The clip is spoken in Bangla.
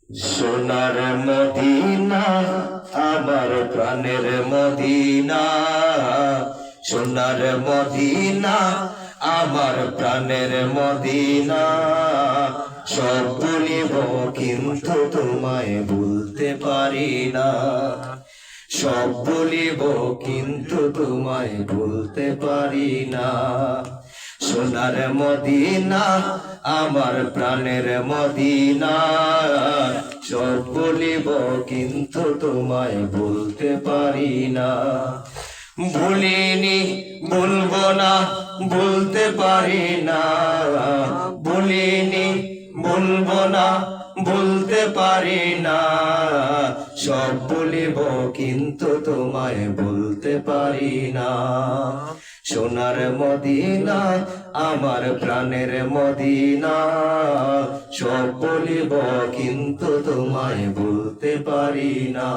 সোনার মদিনা আমার প্রাণের মদিনা, সোনার মদিনা আমার প্রাণের মদিনা। সব বলিব কিন্তু তোমায় ভুলতে পারি না, সব বলিব কিন্তু তোমায় ভুলতে পারি না। সোনার মদিনা আমার প্রাণের মদিনা, সব বলিব কিন্তু তোমায় ভুলতে পারি না। ভুলিনি বলবো না বলতে পারি না, ভুলিনি বলবো না বলতে পারি না। সব বলিব কিন্তু তোমায় বলতে পারি না। সোনার মদিনা আমার প্রাণের মদিনা, সব বলিব কিন্তু তোমায় বলতে পারি না।